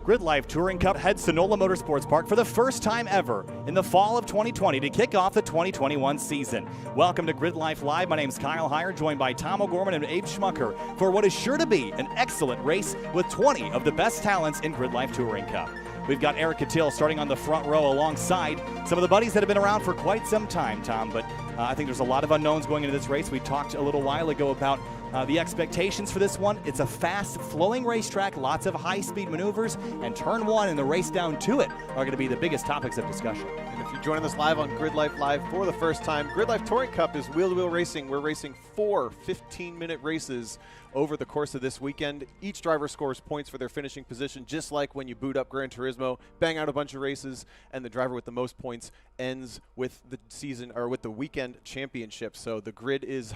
GRIDLIFE Touring Cup heads to NOLA Motorsports Park for the first time ever in the fall of 2020 to kick off the 2021 season. Welcome to GRIDLIFE Live. My name is Kyle Heyer, joined by Tom O'Gorman and Abe Schmucker for what is sure to be an excellent race with 20 of the best talents in GRIDLIFE Touring Cup. We've got Eric Cattell starting on the front row alongside some of the buddies that have been around for quite some time, Tom, but I think there's a lot of unknowns going into this race. We talked a little while ago about the expectations for this one. It's a fast flowing racetrack, lots of high-speed maneuvers, and turn one and the race down to it are going to be the biggest topics of discussion. And if you're joining us live on GRIDLIFE Live for the first time, GRIDLIFE Touring Cup is wheel-to-wheel racing. We're racing 4 15-minute races over the course of this weekend. Each driver scores points for their finishing position, just like when you boot up Gran Turismo, bang out a bunch of races, and the driver with the most points ends with the season or with the weekend championship. So the grid is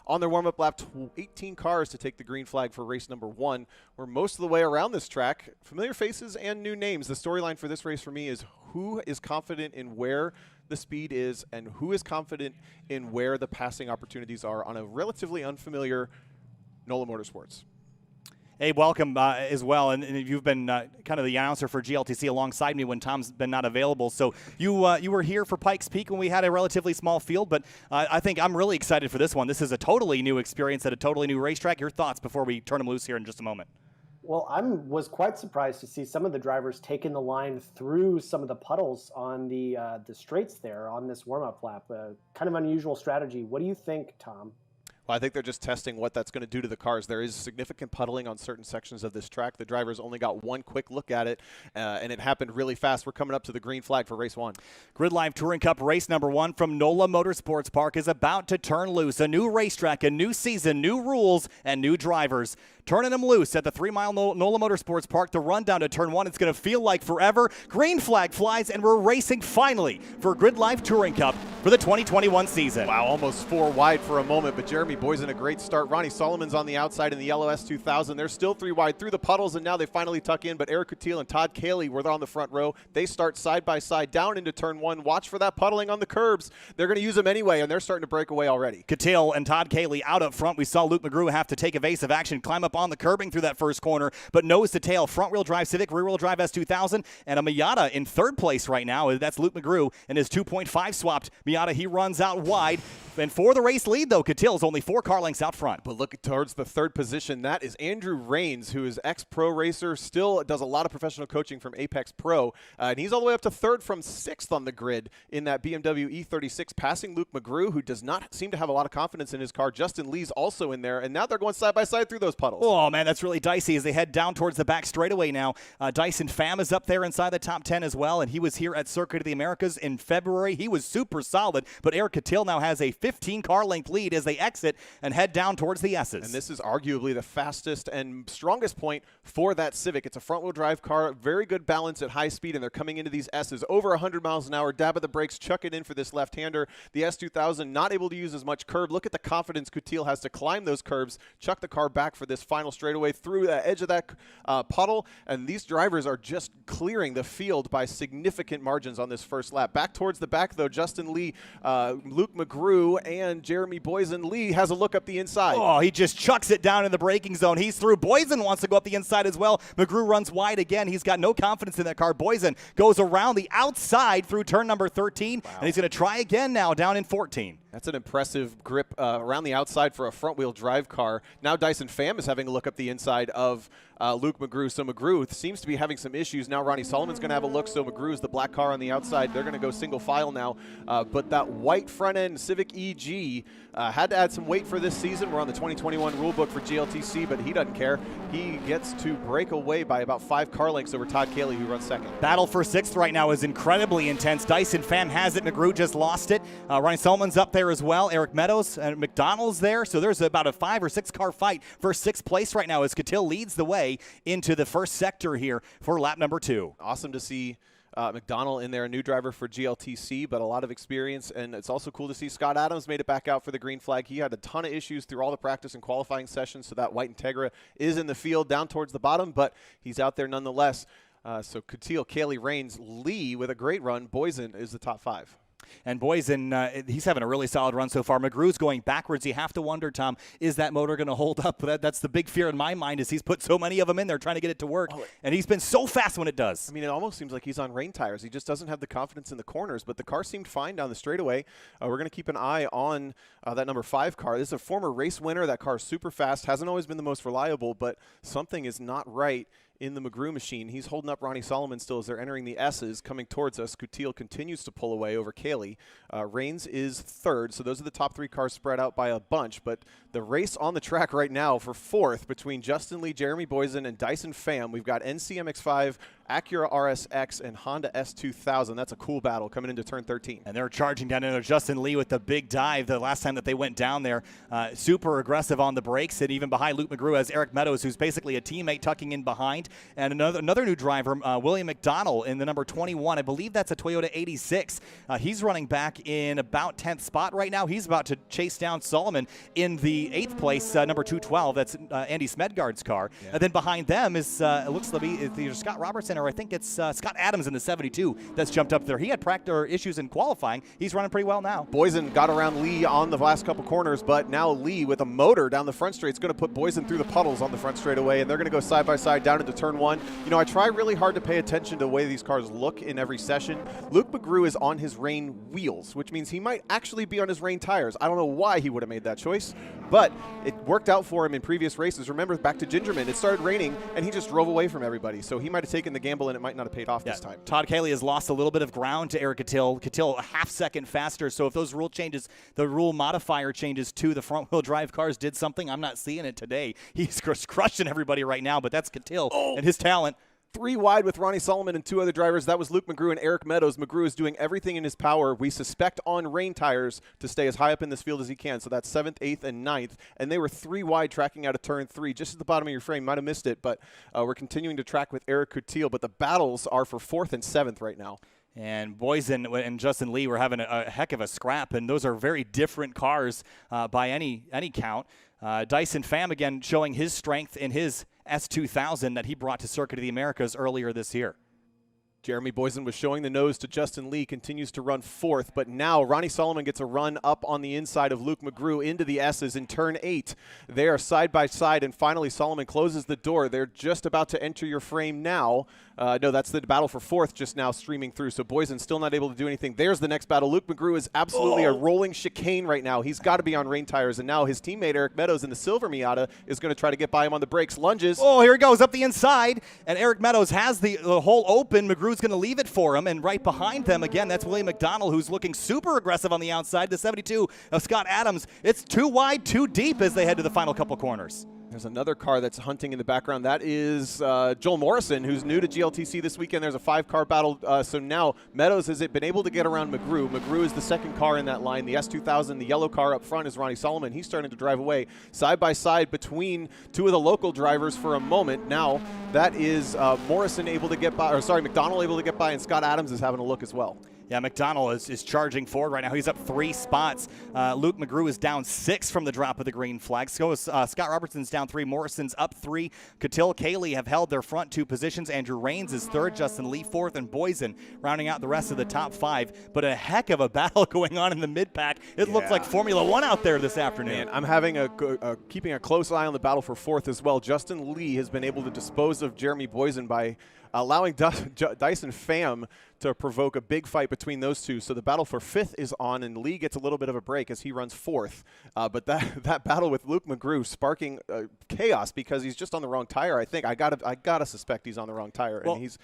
on their warm-up lap, 18 cars to take the green flag for race number 1. We're most of the way around this track. Familiar faces and new names. The storyline for this race for me is who is confident in where the speed is and who is confident in where the passing opportunities are on a relatively unfamiliar NOLA Motorsports. Hey, welcome as well, and you've been kind of the announcer for GLTC alongside me when Tom's been not available. So you were here for Pikes Peak when we had a relatively small field, but I think I'm really excited for this one. This is a totally new experience at a totally new racetrack. Your thoughts before we turn them loose here in just a moment? Well, I was quite surprised to see some of the drivers taking the line through some of the puddles on the straights there on this warm-up lap. Kind of unusual strategy. What do you think, Tom? Well, I think they're just testing what that's going to do to the cars. There is significant puddling on certain sections of this track. The drivers only got one quick look at it, and it happened really fast. We're coming up to the green flag for race 1. GRIDLIFE Touring Cup race number 1 from NOLA Motorsports Park is about to turn loose. A new racetrack, a new season, new rules, and new drivers. Turning them loose at the 3-mile NOLA Motorsports Park. The run down to turn 1, it's going to feel like forever. Green flag flies, and we're racing finally for GRIDLIFE Touring Cup for the 2021 season. Wow, almost 4 wide for a moment, but Jeremy Boysen a great start. Ronnie Solomon's on the outside in the yellow S2000. They're still 3 wide through the puddles, and now they finally tuck in, but Eric Cattell and Todd Cayley were on the front row. They start side by side down into turn 1. Watch for that puddling on the curbs. They're going to use them anyway, and they're starting to break away already. Cattell and Todd Cayley out up front. We saw Luke McGrew have to take evasive action, climb up on the curbing through that first corner, but nose to tail, front-wheel drive Civic, rear-wheel drive S2000, and a Miata in 3rd place right now. That's Luke McGrew and his 2.5 swapped Miata. He runs out wide, and for the race lead, though, Cattell's only 4 car lengths out front. But look towards the 3rd position. That is Andrew Rains, who is ex-pro racer, still does a lot of professional coaching from Apex Pro, and he's all the way up to 3rd from 6th on the grid in that BMW E36, passing Luke McGrew, who does not seem to have a lot of confidence in his car. Justin Lee's also in there, and now they're going side by side through those puddles. Oh, man, that's really dicey as they head down towards the back straightaway now. Dyson Pham is up there inside the top 10 as well, and he was here at Circuit of the Americas in February. He was super solid, but Eric Cattell now has a 15-car length lead as they exit and head down towards the S's. And this is arguably the fastest and strongest point for that Civic. It's a front-wheel drive car, very good balance at high speed, and they're coming into these S's over 100 miles an hour. Dab at the brakes, chuck it in for this left-hander. The S2000 not able to use as much curb. Look at the confidence Cattell has to climb those curbs, chuck the car back for this final straightaway through the edge of that puddle, and these drivers are just clearing the field by significant margins on this first lap. Back towards the back, though, Justin Lee, Luke McGrew, and Jeremy Boysen. Lee has a look up the inside. Oh, he just chucks it down in the braking zone. He's through. Boysen wants to go up the inside as well. McGrew runs wide again. He's got no confidence in that car. Boysen goes around the outside through turn number 13, and he's going to try again now down in 14. That's an impressive grip around the outside for a front-wheel drive car. Now Dyson Pham is having a look up the inside of Luke McGrew. So McGrew seems to be having some issues. Now Ronnie Solomon's going to have a look. So McGrew is the black car on the outside. They're going to go single file now. But that white front-end Civic EG had to add some weight for this season. We're on the 2021 rulebook for GLTC, but he doesn't care. He gets to break away by about 5 car lengths over Todd Cayley, who runs 2nd. Battle for 6th right now is incredibly intense. Dyson Pham has it. McGrew just lost it. Ronnie Solomon's up there as well. Eric Meadows and McDonald's there. So there's about a 5 or 6 car fight for 6th place right now as Cattell leads the way into the first sector here for lap number 2. Awesome to see McDonald in there, a new driver for GLTC, but a lot of experience. And it's also cool to see Scott Adams made it back out for the green flag. He had a ton of issues through all the practice and qualifying sessions, so that white Integra is in the field down towards the bottom, but he's out there nonetheless. So Cattell, Cayley, Rains, Lee with a great run. Boysen is the top 5. And Boysen, he's having a really solid run so far. McGrew's going backwards. You have to wonder, Tom, is that motor going to hold up? That's the big fear in my mind, is he's put so many of them in there trying to get it to work, and he's been so fast when it does. I mean, it almost seems like he's on rain tires. He just doesn't have the confidence in the corners, but the car seemed fine down the straightaway. We're going to keep an eye on that number 5 car. This is a former race winner. That car is super fast, hasn't always been the most reliable, but something is not right in the McGrew machine. He's holding up Ronnie Solomon still as they're entering the S's, coming towards us. Coutil continues to pull away over Cayley. Reigns is 3rd, so those are the top 3 cars spread out by a bunch, but the race on the track right now for 4th between Justin Lee, Jeremy Boysen, and Dyson Pham. We've got NCMX5, Acura RSX, and Honda S2000. That's a cool battle coming into turn 13. And they're charging down into Justin Lee with the big dive the last time that they went down there. Super aggressive on the brakes, and even behind Luke McGrew as Eric Meadows, who's basically a teammate tucking in behind. And another new driver, William McDonald, in the number 21. I believe that's a Toyota 86. He's running back in about 10th spot right now. He's about to chase down Solomon in the 8th place, number 212. That's Andy Smedgard's car. Yeah. And then behind them is, it looks to be either Scott Robertson or I think it's Scott Adams in the 72 that's jumped up there. He had issues in qualifying. He's running pretty well now. Boysen got around Lee on the last couple corners, but now Lee with a motor down the front straight is going to put Boysen through the puddles on the front straightaway, and they're going to go side by side down into turn 1. You know, I try really hard to pay attention to the way these cars look in every session. Luke McGrew is on his rain wheels, which means he might actually be on his rain tires. I don't know why he would have made that choice, but it worked out for him in previous races. Remember, back to Gingerman, it started raining, and he just drove away from everybody. So he might have taken the gamble, and it might not have paid off this time. Todd Cayley has lost a little bit of ground to Eric Coutil. Coutil a half second faster, so if those rule changes, the rule modifier changes to the front-wheel drive cars did something, I'm not seeing it today. He's crushing everybody right now, but that's Coutil and his talent. 3 wide with Ronnie Solomon and 2 other drivers. That was Luke McGrew and Eric Meadows. McGrew is doing everything in his power, we suspect, on rain tires to stay as high up in this field as he can. So that's 7th, 8th, and 9th. And they were 3 wide tracking out of turn 3, just at the bottom of your frame. Might have missed it, but we're continuing to track with Eric Coutil. But the battles are for 4th and 7th right now. And Boysen and Justin Lee were having a heck of a scrap, and those are very different cars by any count. Dyson Pham, again, showing his strength in his S2000 that he brought to Circuit of the Americas earlier this year. Jeremy Boysen was showing the nose to Justin Lee, continues to run 4th, but now Ronnie Solomon gets a run up on the inside of Luke McGrew into the S's in turn 8. They are side by side, and finally Solomon closes the door. They're just about to enter your frame now. No, that's the battle for 4th just now streaming through, so Boysen still not able to do anything. There's the next battle. Luke McGrew is absolutely a rolling chicane right now. He's got to be on rain tires, and now his teammate Eric Meadows in the silver Miata is going to try to get by him on the brakes. Lunges. Oh, here he goes up the inside, and Eric Meadows has the hole open. McGrew's going to leave it for him, and right behind them, again, that's William McDonald, who's looking super aggressive on the outside. The 72 of Scott Adams. It's 2 wide, 2 deep as they head to the final couple corners. There's another car that's hunting in the background. That is Joel Morrison, who's new to GLTC this weekend. There's a 5-car battle. So now Meadows has been able to get around McGrew. McGrew is the 2nd car in that line. The S2000, the yellow car up front, is Ronnie Solomon. He's starting to drive away side by side between 2 of the local drivers for a moment. Now that is Morrison able to get by, or sorry, McDonald able to get by, and Scott Adams is having a look as well. Yeah, McDonald is charging forward right now. He's up 3 spots. Luke McGrew is down 6 from the drop of the green flag. So Scott Robertson's down 3. Morrison's up 3. Coutil, Cayley have held their front 2 positions. Andrew Reigns is 3rd. Justin Lee 4th. And Boysen rounding out the rest of the top 5. But a heck of a battle going on in the mid-pack. It looks like Formula 1 out there this afternoon. Man, I'm having keeping a close eye on the battle for 4th as well. Justin Lee has been able to dispose of Jeremy Boysen by allowing Dyson Pham to provoke a big fight between those two. So the battle for 5th is on, and Lee gets a little bit of a break as he runs 4th. But that battle with Luke McGrew sparking chaos because he's just on the wrong tire. I think I gotta suspect he's on the wrong tire, and he's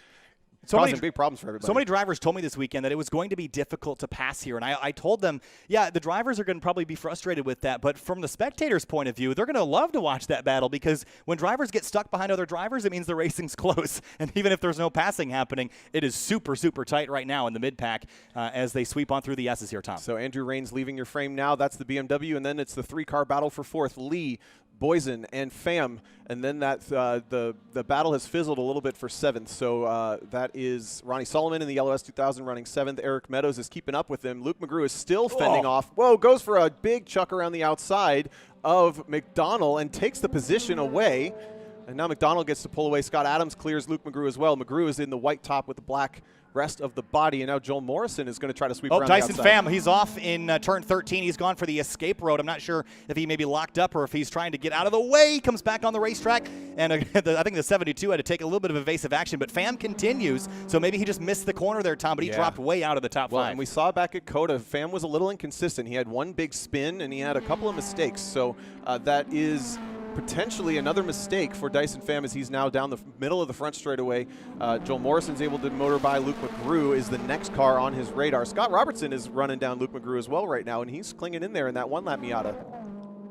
causing big problems for everybody. So many drivers told me this weekend that it was going to be difficult to pass here, and I told them, yeah, the drivers are going to probably be frustrated with that, but from the spectators' point of view, they're going to love to watch that battle because when drivers get stuck behind other drivers, it means the racing's close, and even if there's no passing happening, it is super, super tight right now in the mid-pack as they sweep on through the S's here, Tom. So Andrew Reigns leaving your frame now. That's the BMW, and then it's the 3-car battle for 4th. Lee, Boysen, and Pham, and then that the battle has fizzled a little bit for 7th. So that is Ronnie Solomon in the yellow S2000 running 7th. Eric Meadows is keeping up with him. Luke McGrew is still fending off. Whoa, goes for a big chuck around the outside of McDonald and takes the position away. And now McDonald gets to pull away. Scott Adams clears Luke McGrew as well. McGrew is in the white top with the black rest of the body, and now Joel Morrison is going to try to sweep around Dyson the outside. Pham, he's off in turn 13. He's gone for the escape road. I'm not sure if he may be locked up or if he's trying to get out of the way. He comes back on the racetrack, and I think the 72 had to take a little bit of evasive action, but Pham continues, so maybe he just missed the corner there, Tom, but he dropped way out of the top five. And we saw back at COTA, Pham was a little inconsistent. He had one big spin, and he had a couple of mistakes, so that is potentially another mistake for Dyson Pham as he's now down the middle of the front straightaway. Joel Morrison's able to motor by. Luke McGrew is the next car on his radar. Scott Robertson is running down Luke McGrew as well right now, and he's clinging in there in that one-lap Miata.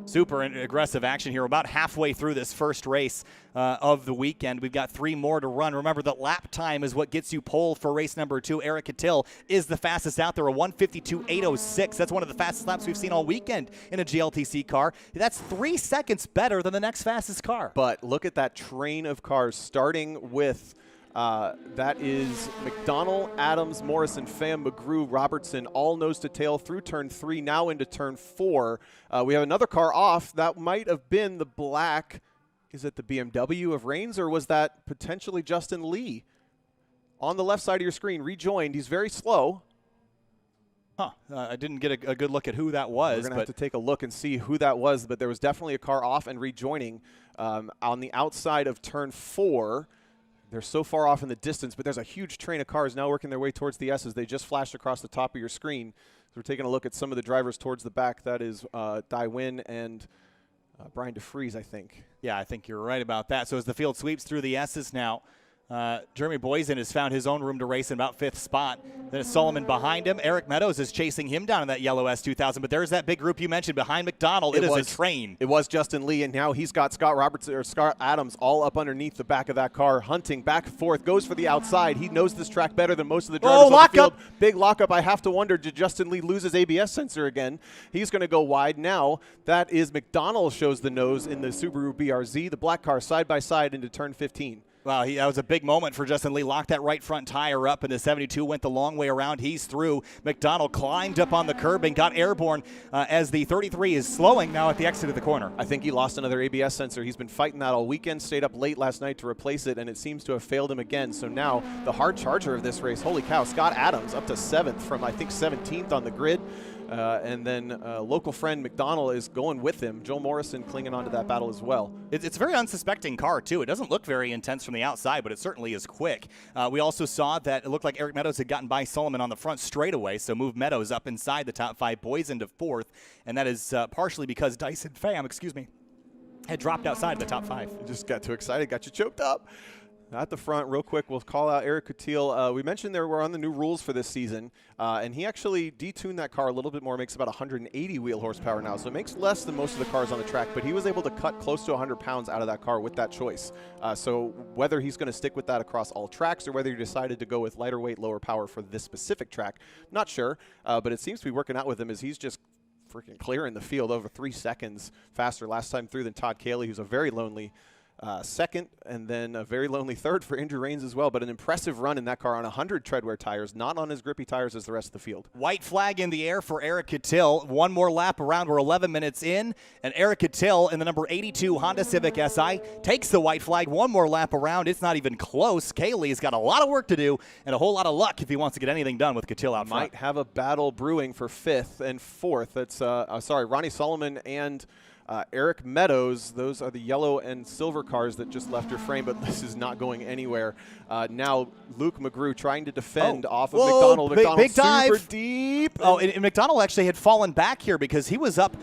Super aggressive action here. About halfway through this first race of the weekend. We've got 3 more to run. Remember that lap time is what gets you pole for race number 2. Eric Catil is the fastest out there, a 1:52.806. That's one of the fastest laps we've seen all weekend in a GLTC car. That's 3 seconds better than the next fastest car. But look at that train of cars, starting with that is McDonald, Adams, Morrison, Pham, McGrew, Robertson, all nose to tail through turn 3, now into turn 4. We have another car off. That might have been the black. Is it the BMW of Reigns, or was that potentially Justin Lee? On the left side of your screen, rejoined. He's very slow. I didn't get a good look at who that was. We're going to have to take a look and see who that was, but there was definitely a car off and rejoining on the outside of turn 4. They're so far off in the distance, but there's a huge train of cars now working their way towards the S's. They just flashed across the top of your screen. So we're taking a look at some of the drivers towards the back. That is Dai Wynn and Brian DeFries, I think. Yeah, I think you're right about that. So as the field sweeps through the S's now, Jeremy Boysen has found his own room to race in about 5th spot. Then it's Solomon behind him. Eric Meadows is chasing him down in that yellow S2000. But there's that big group you mentioned behind McDonald. It is a train. It was Justin Lee, and now he's got Scott Adams all up underneath the back of that car, hunting back and forth, goes for the outside. He knows this track better than most of the drivers on the field. Big lockup. I have to wonder, did Justin Lee lose his ABS sensor again? He's going to go wide now. That is McDonald shows the nose in the Subaru BRZ. The black car side by side into turn 15. Wow, that was a big moment for Justin Lee. Locked that right front tire up, and the 72 went the long way around. He's through. McDonald climbed up on the curb and got airborne as the 33 is slowing now at the exit of the corner. I think he lost another ABS sensor. He's been fighting that all weekend, stayed up late last night to replace it, and it seems to have failed him again. So now the hard charger of this race, holy cow, Scott Adams up to 7th from, I think, 17th on the grid. And then local friend McDonald is going with him. Joel Morrison clinging onto that battle as well. It's a very unsuspecting car, too. It doesn't look very intense from the outside, but it certainly is quick. We also saw that it looked like Eric Meadows had gotten by Solomon on the front straightaway, so moved Meadows up inside the top 5, Boysen to 4th, and that is partially because Dyson Pham, had dropped outside the top 5. You just got too excited, got you choked up. At the front, real quick, we'll call out Eric Catil. We mentioned we're on the new rules for this season, and he actually detuned that car a little bit more, makes about 180 wheel horsepower now, so it makes less than most of the cars on the track, but he was able to cut close to 100 pounds out of that car with that choice. So whether he's going to stick with that across all tracks or whether he decided to go with lighter weight, lower power for this specific track, not sure, but it seems to be working out with him as he's just freaking clearing the field over 3 seconds faster last time through than Todd Cayley, who's a very lonely second, and then a very lonely third for Andrew Reigns as well, but an impressive run in that car on 100 treadwear tires, not on as grippy tires as the rest of the field. White flag in the air for Eric Catil. One more lap around. We're 11 minutes in, and Eric Catil in the number 82 Honda Civic SI takes the white flag. One more lap around. It's not even close. Cayley's got a lot of work to do and a whole lot of luck if he wants to get anything done with Catil out front. Might have a battle brewing for 5th and 4th. That's, Ronnie Solomon and Eric Meadows. Those are the yellow and silver cars that just left your frame, but this is not going anywhere. Now Luke McGrew trying to defend off of McDonald. McDonald big dive. Super deep. And McDonald actually had fallen back here because he was up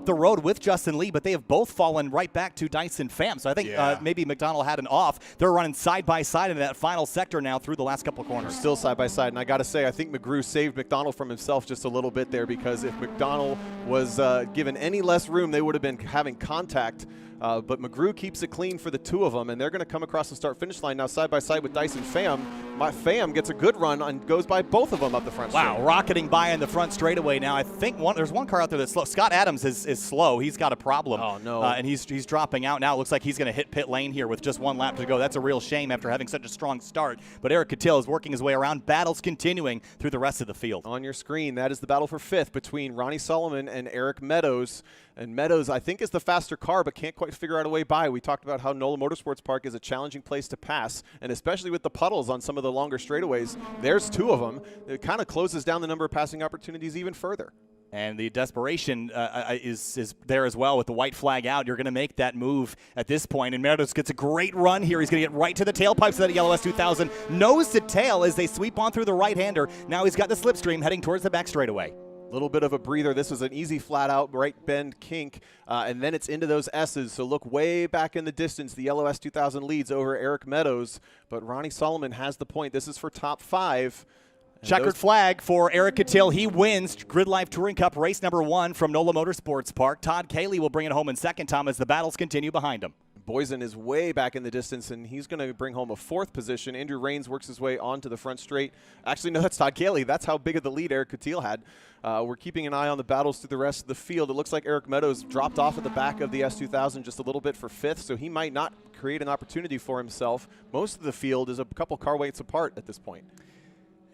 the road with Justin Lee, but they have both fallen right back to Dyson Pham. So I think maybe McDonald had an off. They're running side by side in that final sector now through the last couple of corners. Still side by side, and I got to say, I think McGrew saved McDonald from himself just a little bit there, because if McDonald was given any less room, they would have been having contact. But McGrew keeps it clean for the two of them, and they're going to come across the start-finish line now side by side with Dyson Pham. Pham gets a good run and goes by both of them up the front straight. Wow, rocketing by in the front straightaway now. I think there's one car out there that's slow. Scott Adams is slow. He's got a problem. Oh, no. And he's dropping out now. It looks like he's going to hit pit lane here with just 1 lap to go. That's a real shame after having such a strong start. But Eric Catil is working his way around. Battles continuing through the rest of the field. On your screen, that is the battle for 5th between Ronnie Solomon and Eric Meadows. And Meadows, I think, is the faster car, but can't quite quite figure out a way by. We talked about how NOLA Motorsports Park is a challenging place to pass, and especially with the puddles on some of the longer straightaways, there's 2 of them. It kind of closes down the number of passing opportunities even further. And the desperation is there as well with the white flag out. You're going to make that move at this point. And Meadows gets a great run here. He's going to get right to the tailpipes of that yellow S2000. Nose to tail as they sweep on through the right-hander. Now he's got the slipstream heading towards the back straightaway. A little bit of a breather. This was an easy flat-out right bend kink, and then it's into those S's. So look way back in the distance. The yellow S2000 leads over Eric Meadows, but Ronnie Solomon has the point. This is for top 5. Checkered flag for Eric Cattell. He wins GRIDLIFE Touring Cup race number 1 from NOLA Motorsports Park. Todd Cayley will bring it home in second, Tom, as the battles continue behind him. Boysen is way back in the distance, and he's going to bring home a 4th position. Andrew Raines works his way onto the front straight. Actually, no, that's Todd Cayley. That's how big of the lead Eric Cattell had. We're keeping an eye on the battles through the rest of the field. It looks like Eric Meadows dropped off at the back of the S2000 just a little bit for 5th, so he might not create an opportunity for himself. Most of the field is a couple car weights apart at this point.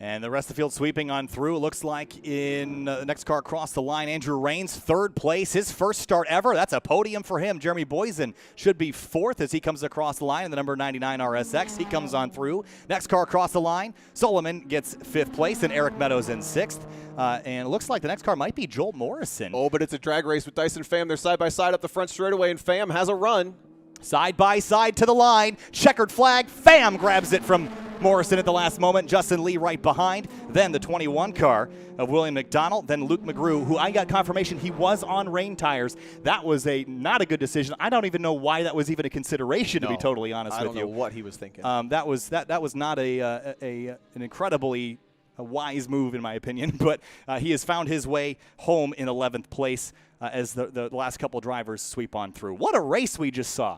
And the rest of the field sweeping on through. It looks like in the next car across the line, Andrew Raines, 3rd place, his first start ever. That's a podium for him. Jeremy Boysen should be 4th as he comes across the line in the number 99 RSX. He comes on through. Next car across the line, Solomon gets 5th place and Eric Meadows in 6th. And it looks like the next car might be Joel Morrison. Oh, but it's a drag race with Dyson Pham. They're side by side up the front straightaway, and Pham has a run. Side by side to the line. Checkered flag. Pham grabs it from Morrison at the last moment. Justin Lee right behind. Then the 21 car of William McDonald. Then Luke McGrew, who I got confirmation he was on rain tires. That was not a good decision. I don't even know why that was even a consideration, to be totally honest with you. I don't know what he was thinking. That was not an incredibly wise move, in my opinion. But he has found his way home in 11th place as the last couple drivers sweep on through. What a race we just saw.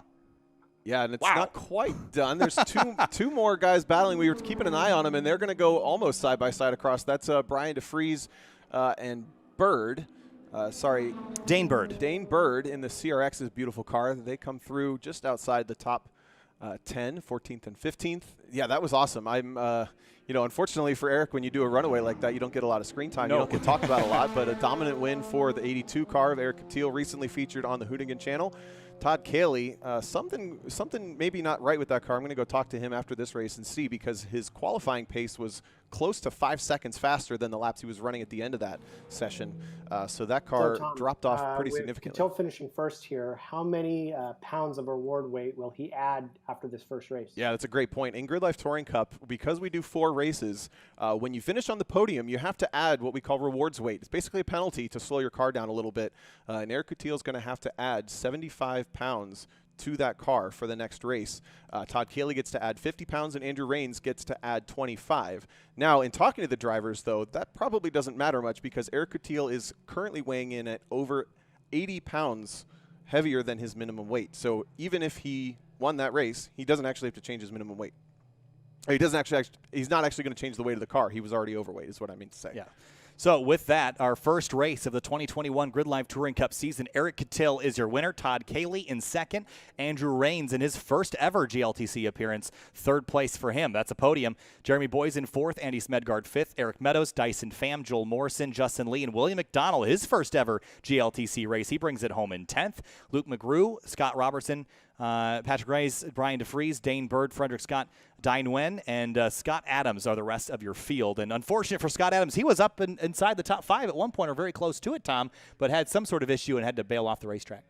Yeah, and it's not quite done. There's two more guys battling. We were keeping an eye on them, and they're going to go almost side by side across. That's Brian DeFries and Bird. Dane Bird. Dane Bird in the CRX's beautiful car. They come through just outside the top 10, 14th and 15th. Yeah, that was awesome. Unfortunately for Eric, when you do a runaway like that, you don't get a lot of screen time. No. You don't get talked about a lot, but a dominant win for the 82 car of Eric Cattell, recently featured on the Hoonigan channel. Todd Cayley, something maybe not right with that car. I'm going to go talk to him after this race and see, because his qualifying pace was close to 5 seconds faster than the laps he was running at the end of that session. So that car dropped off pretty significantly. Until finishing first here, how many pounds of reward weight will he add after this first race? Yeah, that's a great point. In GRIDLIFE Touring Cup, because we do 4 races, when you finish on the podium, you have to add what we call rewards weight. It's basically a penalty to slow your car down a little bit. And Eric Cattell is going to have to add 75 pounds to that car for the next race. Todd Cayley gets to add 50 pounds, and Andrew Raines gets to add 25. Now, in talking to the drivers, though, that probably doesn't matter much, because Eric Cattell is currently weighing in at over 80 pounds heavier than his minimum weight. So even if he won that race, he doesn't actually have to change his minimum weight. He's not actually going to change the weight of the car. He was already overweight, is what I mean to say. Yeah. So with that, our first race of the 2021 GRIDLIFE Touring Cup season, Eric Cattell is your winner. Todd Cayley in second. Andrew Raines in his first ever GLTC appearance, 3rd place for him. That's a podium. Jeremy Boysen 4th, Andy Smedgard 5th, Eric Meadows, Dyson Pham, Joel Morrison, Justin Lee, and William McDonald, his first ever GLTC race. He brings it home in 10th. Luke McGrew, Scott Robertson, Patrick Reyes, Brian DeFries, Dane Bird, Frederick Scott, Dai Nguyen, and Scott Adams are the rest of your field. And unfortunate for Scott Adams, he was up inside the top 5 at one point, or very close to it, Tom, but had some sort of issue and had to bail off the racetrack.